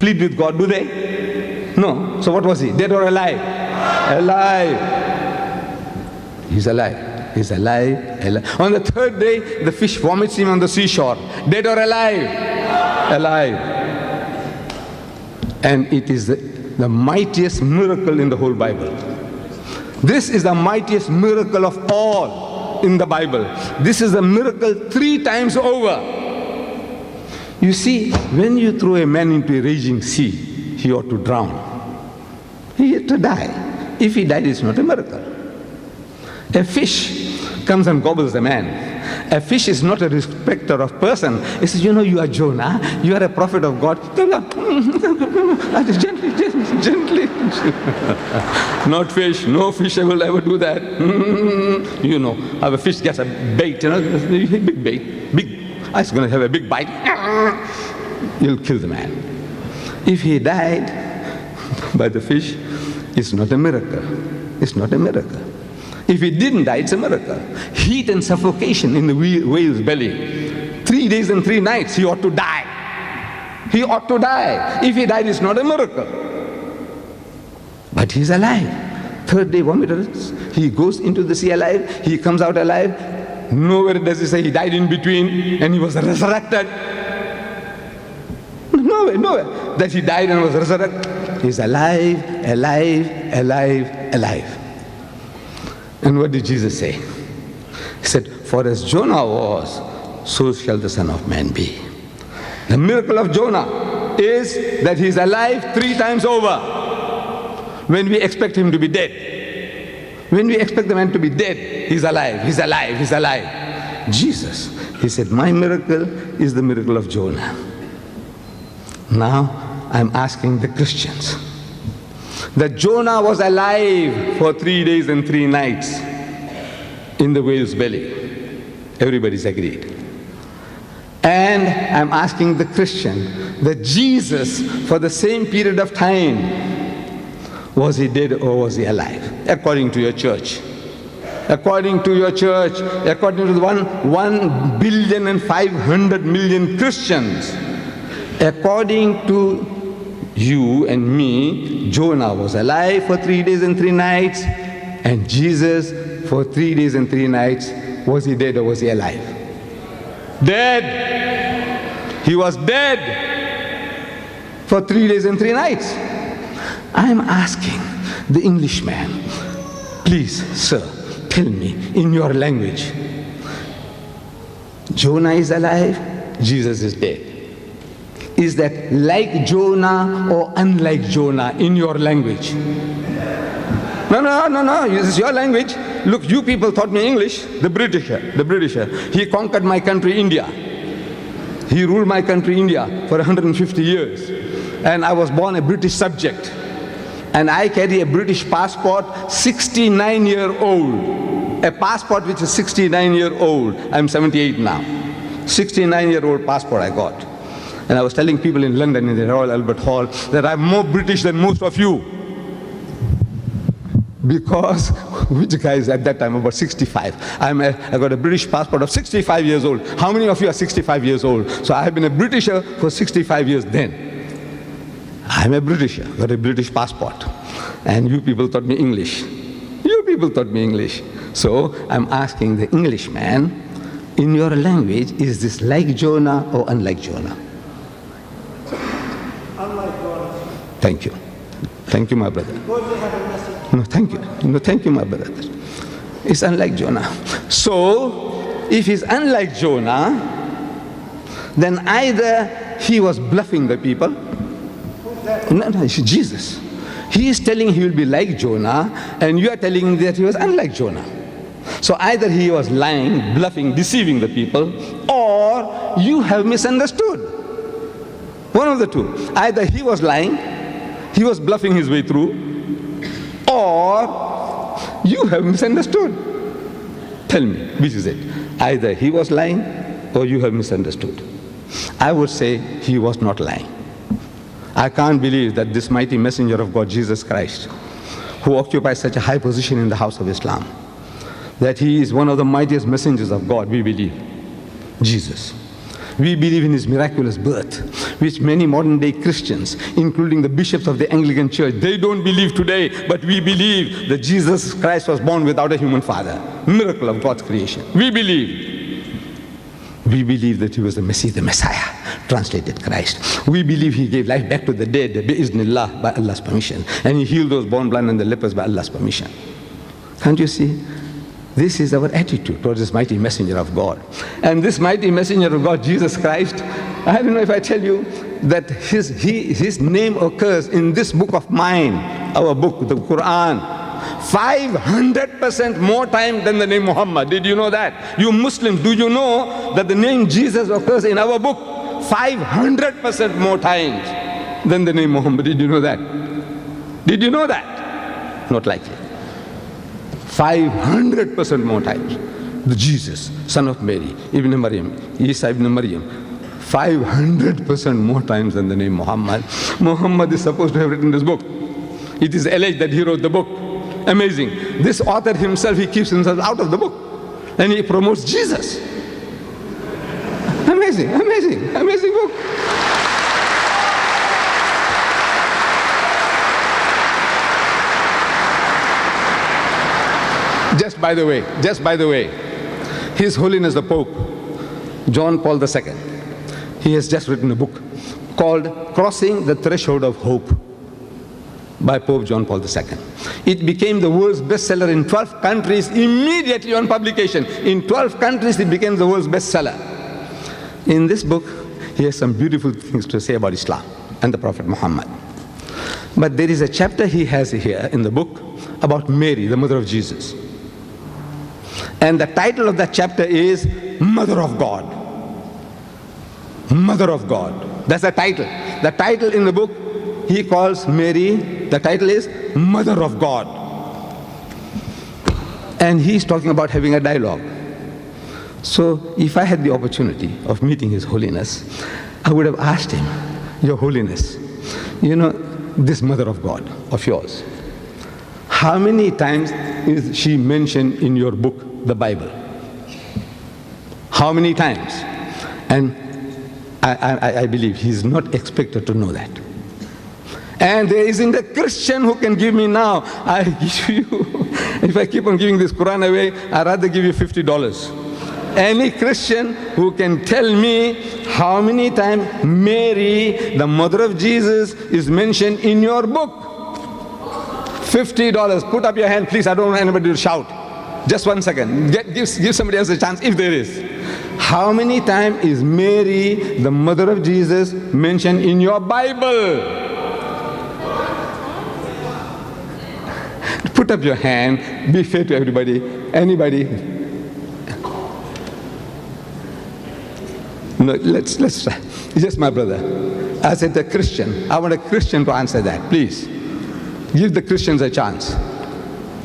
plead with God, do they? No. So what was he? Dead or alive? Alive. He's alive. He's alive, alive. On the third day, the fish vomits him on the seashore. Dead or alive? Alive. And it is the mightiest miracle in the whole Bible. This is the mightiest miracle of all in the Bible. This is a miracle 3 times over. You see, when you throw a man into a raging sea, he ought to drown. He had to die. If he died, it's not a miracle. A fish comes and gobbles a man. A fish is not a respecter of person. He says, you know, you are Jonah, you are a prophet of God. Gently. Not fish. No fish will ever do that. You know, how a fish gets a bait, you know, big bait, big. It's going to have a big bite. You'll kill the man. If he died by the fish, it's not a miracle. It's not a miracle. If he didn't die, it's a miracle. Heat and suffocation in the whale's belly. 3 days and 3 nights, he ought to die. He ought to die. If he died, it's not a miracle. But he's alive. 3rd day vomiters. He goes into the sea alive. He comes out alive. Nowhere does he say he died in between and he was resurrected. Nowhere that he died and was resurrected. He's alive, alive, alive, alive. And what did Jesus say? He said, for as Jonah was, so shall the Son of Man be. The miracle of Jonah is that he's alive 3 times over. When we expect him to be dead. When we expect the man to be dead, he's alive, he's alive, he's alive. Jesus, he said, my miracle is the miracle of Jonah. Now, I'm asking the Christians, that Jonah was alive for 3 days and 3 nights in the whale's belly. Everybody's agreed. And I'm asking the Christian that Jesus, for the same period of time, was he dead or was he alive? According to your church. According to your church, according to the 1,500,000,000 Christians, according to you and me, Jonah was alive for 3 days and 3 nights, and Jesus for 3 days and 3 nights, was he dead or was he alive? Dead. He was dead for 3 days and 3 nights. I'm asking the Englishman, please, sir, tell me in your language, Jonah is alive, Jesus is dead. Is that like Jonah or unlike Jonah in your language? No, this is your language. Look, you people taught me English. The Britisher. He conquered my country, India. He ruled my country, India, for 150 years. And I was born a British subject. And I carry a British passport, 69-year-old. A passport which is 69-year-old. I'm 78 now. 69-year-old passport I got. And I was telling people in London in the Royal Albert Hall that I'm more British than most of you. Because, which guys at that time, about 65. I got a British passport of 65 years old. How many of you are 65 years old? So I have been a Britisher for 65 years then. I'm a Britisher, got a British passport. And you people taught me English. You people taught me English. So I'm asking the Englishman, in your language, is this like Jonah or unlike Jonah? Unlike Jonah. Thank you. Thank you, my brother. No, thank you. No, thank you, my brother. It's unlike Jonah. So, if he's unlike Jonah, then either he was bluffing the people. No, it's Jesus. He is telling he will be like Jonah, and you are telling that he was unlike Jonah. So either he was lying, bluffing, deceiving the people, or you have misunderstood. One of the two. Either he was lying, he was bluffing his way through, or you have misunderstood. Tell me, which is it? Either he was lying, or you have misunderstood. I would say he was not lying. I can't believe that this mighty messenger of God, Jesus Christ, who occupies such a high position in the house of Islam, that he is one of the mightiest messengers of God, we believe, Jesus. We believe in his miraculous birth, which many modern day Christians, including the bishops of the Anglican Church, they don't believe today, but we believe that Jesus Christ was born without a human father. Miracle of God's creation. We believe. We believe that he was the Messiah, translated Christ. We believe he gave life back to the dead, bi'iznillah, by Allah's permission. And he healed those born blind and the lepers by Allah's permission. Can't you see? This is our attitude towards this mighty messenger of God. And this mighty messenger of God, Jesus Christ, I don't know if I tell you that his name occurs in this book of mine, our book, the Quran, 500% more time than the name Muhammad. Did you know that? You Muslims, do you know that the name Jesus occurs in our book 500% more times than the name Muhammad? Did you know that? Did you know that? Not likely. 500% more times. The Jesus, son of Mary, Ibn Maryam, Isa ibn Maryam, 500% more times than the name Muhammad. Muhammad is supposed to have written this book. It is alleged that he wrote the book. Amazing. This author himself, he keeps himself out of the book. And he promotes Jesus. Amazing, amazing, amazing book. Just by the way, His Holiness the Pope, John Paul II, he has just written a book called Crossing the Threshold of Hope by Pope John Paul II. It became the world's bestseller in 12 countries immediately on publication. In 12 countries it became the world's bestseller. In this book, he has some beautiful things to say about Islam and the Prophet Muhammad. But there is a chapter he has here in the book about Mary, the mother of Jesus. And the title of that chapter is Mother of God. Mother of God. That's the title. The title in the book, he calls Mary, the title is Mother of God. And he's talking about having a dialogue. So if I had the opportunity of meeting His Holiness, I would have asked him, Your Holiness, you know, this Mother of God of yours, how many times is she mentioned in your book, the Bible? How many times? And I believe he's not expected to know that. And there isn't a Christian who can give me now. I give you, if I keep on giving this Quran away, I'd rather give you $50. Any Christian who can tell me how many times Mary, the mother of Jesus, is mentioned in your book. $50. Put up your hand, please. I don't want anybody to shout. Just 1 second. Give somebody else a chance if there is. How many times is Mary, the mother of Jesus, mentioned in your Bible? Put up your hand. Be fair to everybody. Anybody? No, let's try. Just my brother. I said a Christian. I want a Christian to answer that. Please. Give the Christians a chance.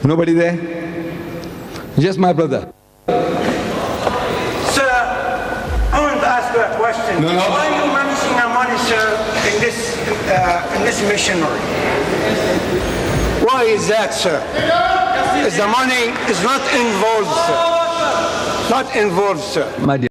Nobody there? Just my brother. Sir, I want to ask you a question. No. Why are you managing our money, sir, in this missionary? Why is that, sir? Is the money is not involved, sir. Not involved, sir. My dear